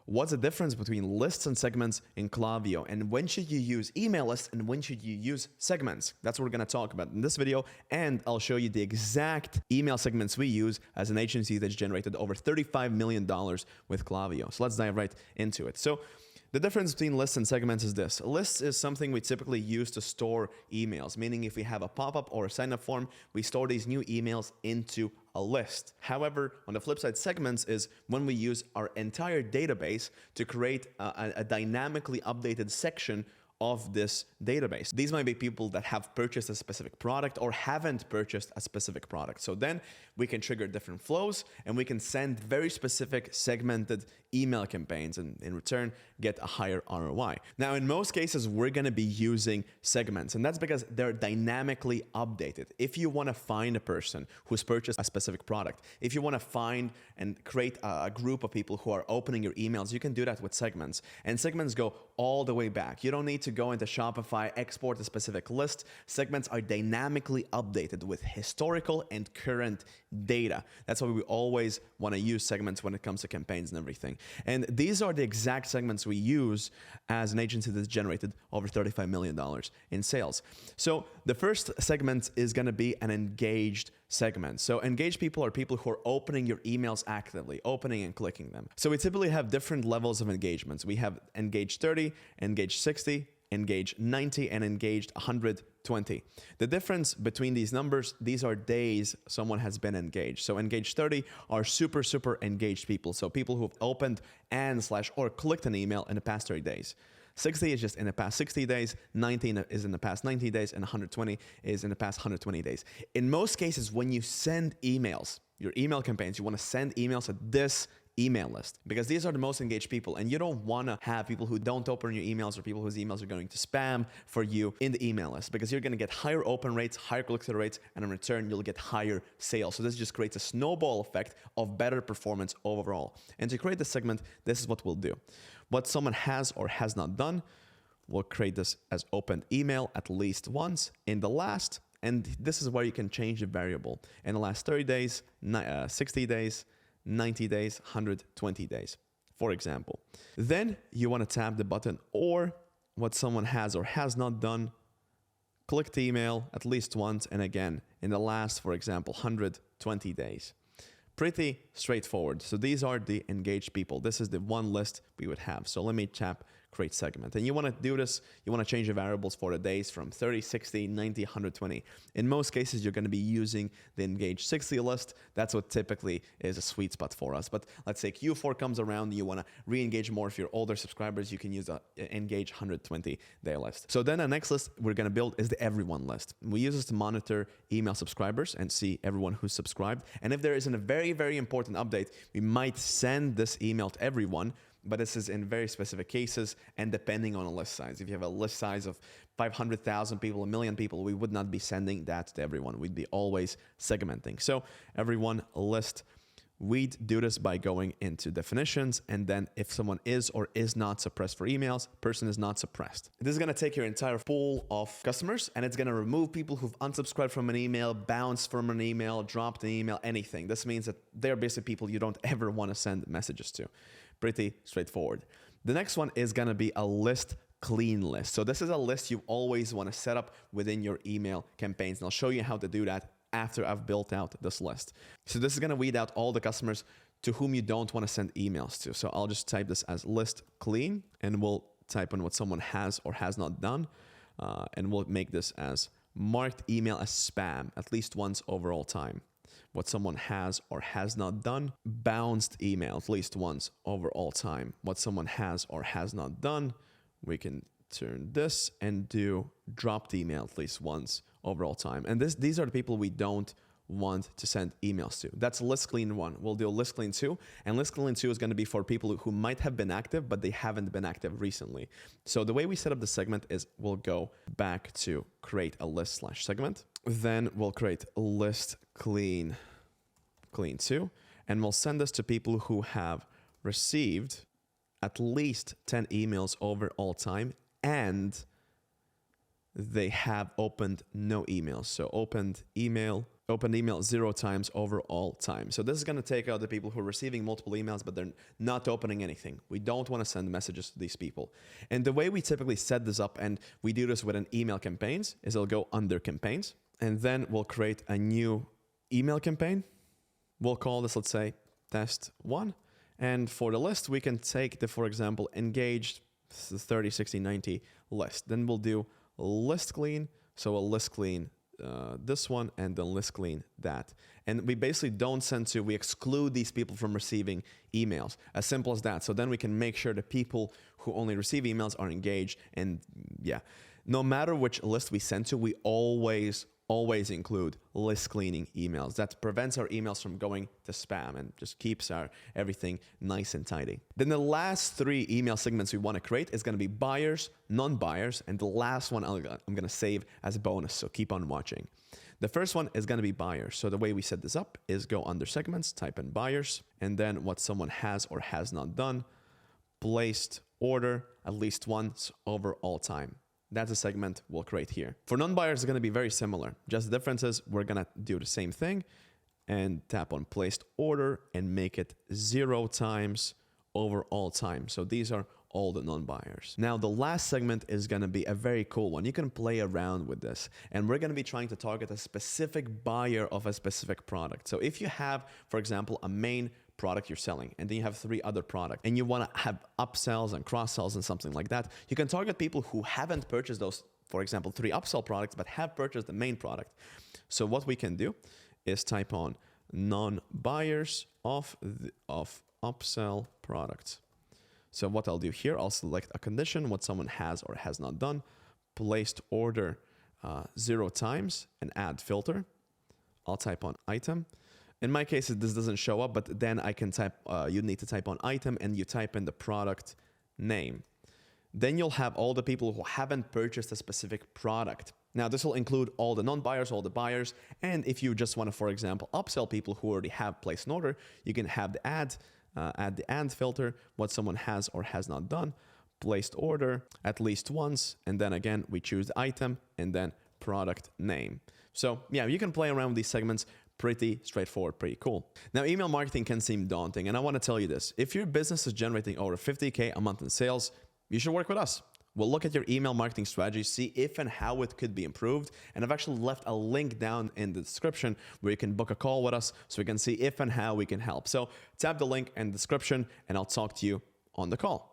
What's the difference between lists and segments in Klaviyo? And when should you use email lists and when should you use segments? That's what we're going to talk about in this video. And I'll show you the exact email segments we use as an agency that's generated over $35 million with Klaviyo. So let's dive right into it. So the difference between lists and segments is this. Lists is something we typically use to store emails, meaning if we have a pop-up or a sign-up form, we store these new emails into a list. However, on the flip side, segments is when we use our entire database to create a dynamically updated section of this database. These might be people that have purchased a specific product or haven't purchased a specific product. So then we can trigger different flows and we can send very specific segmented email campaigns and in return get a higher ROI. Now, in most cases, we're going to be using segments, and that's because they're dynamically updated. If you want to find a person who's purchased a specific product, if you want to find and create a group of people who are opening your emails, you can do that with segments. And segments go all the way back. You don't need to go into Shopify, export a specific list. Segments are dynamically updated with historical and current data. That's why we always want to use segments when it comes to campaigns and everything. And these are the exact segments we use as an agency that's generated over $35 million in sales. So the first segment is going to be an engaged segment. So engaged people are people who are opening your emails actively, opening and clicking them. So we typically have different levels of engagements. We have engaged 30, engaged 60, engaged 90, and engaged 120. The difference between these numbers, these are days someone has been engaged. So engaged 30 are super engaged people. So people who've opened or clicked an email in the past 30 days. 60 is just in the past 60 days, 90 is in the past 90 days, and 120 is in the past 120 days. In most cases, when you send emails, your email campaigns, you want to send emails at this email list because these are the most engaged people, and you don't want to have people who don't open your emails or people whose emails are going to spam for you in the email list because you're going to get higher open rates, higher click-through rates, and in return, you'll get higher sales. So this just creates a snowball effect of better performance overall. And to create this segment, this is what we'll do. What someone has or has not done, we'll create this as opened email at least once in the last, and this is where you can change the variable. In the last 30 days, 60 days, 90 days, 120 days, for example. Then you want to tap the button or what someone has or has not done, click the email at least once, and again, in the last, for example, 120 days. Pretty straightforward. So these are the engaged people. This is the one list we would have. So let me tap create segment. And you want to do this, you want to change the variables for the days from 30, 60, 90, 120. In most cases, you're going to be using the engaged 60 list. That's what typically is a sweet spot for us. But let's say Q4 comes around, you want to re-engage more. If you're older subscribers, you can use the engage 120 day list. So then the next list we're going to build is the everyone list. We use this to monitor email subscribers and see everyone who's subscribed. And if there isn't a very important update, we might send this email to everyone, but this is in very specific cases and depending on a list size. If you have a list size of 500,000 people, 1 million people, we would not be sending that to everyone. We'd be always segmenting. So everyone list, we'd do this by going into definitions, and then if someone is or is not suppressed for emails, person is not suppressed. This is going to take your entire pool of customers, and it's going to remove people who've unsubscribed from an email, bounced from an email, dropped an email, anything. This means that they're basically people you don't ever want to send messages to. Pretty straightforward. The next one is going to be a list clean list. So this is a list you always want to set up within your email campaigns, and I'll show you how to do that after I've built out this list. So this is going to weed out all the customers to whom you don't want to send emails to. So I'll just type this as list clean, and we'll type in what someone has or has not done. And we'll make this as marked email as spam at least once over all time. What someone has or has not done, bounced email at least once over all time. What someone has or has not done, we can turn this and do dropped email at least once over all time. And these are the people we don't want to send emails to. That's list clean 1. We'll do list clean 2. And list clean 2 is going to be for people who might have been active, but they haven't been active recently. So the way we set up the segment is we'll go back to create a list / segment. Then we'll create list clean 2. And we'll send this to people who have received at least 10 emails over all time, and they have opened no emails. So opened email 0 times over all time. So this is going to take out the people who are receiving multiple emails, but they're not opening anything. We don't want to send messages to these people. And the way we typically set this up, and we do this with an email campaigns, is it'll go under campaigns, and then we'll create a new email campaign. We'll call this, let's say, test 1. And for the list, we can take the, for example, engaged 30, 60, 90 list. Then we'll do list clean. So a list clean this one, and then list clean that. And we basically don't send to, we exclude these people from receiving emails. As simple as that. So then we can make sure the people who only receive emails are engaged. And yeah, no matter which list we send to, we always include list cleaning emails. That prevents our emails from going to spam and just keeps our everything nice and tidy. Then the last 3 email segments we want to create is going to be buyers, non-buyers, and the last one I'm going to save as a bonus, so keep on watching. The first one is going to be buyers. So the way we set this up is go under segments, type in buyers, and then what someone has or has not done, placed order at least once over all time. That's a segment we'll create here. For non-buyers, it's going to be very similar. Just the difference is we're going to do the same thing and tap on placed order and make it 0 times over all time. So these are all the non-buyers. Now, the last segment is going to be a very cool one. You can play around with this, and we're going to be trying to target a specific buyer of a specific product. So if you have, for example, a main product you're selling, and then you have 3 other products, and you want to have upsells and cross-sells and something like that, you can target people who haven't purchased those, for example, 3 upsell products, but have purchased the main product. So what we can do is type on non-buyers of upsell products. So what I'll do here, I'll select a condition, what someone has or has not done, placed order 0 times, and add filter. I'll type on item. In my case, this doesn't show up, but then I can type, you need to type on item, and you type in the product name. Then you'll have all the people who haven't purchased a specific product. Now, this will include all the non-buyers, all the buyers, and if you just want to, for example, upsell people who already have placed an order, you can have the add the and filter, what someone has or has not done, placed order at least once, and then again, we choose the item and then product name. So yeah, you can play around with these segments. Pretty straightforward, pretty cool. Now, email marketing can seem daunting, and I want to tell you this. If your business is generating over 50K a month in sales, you should work with us. We'll look at your email marketing strategy, see if and how it could be improved. And I've actually left a link down in the description where you can book a call with us so we can see if and how we can help. So tap the link in the description, and I'll talk to you on the call.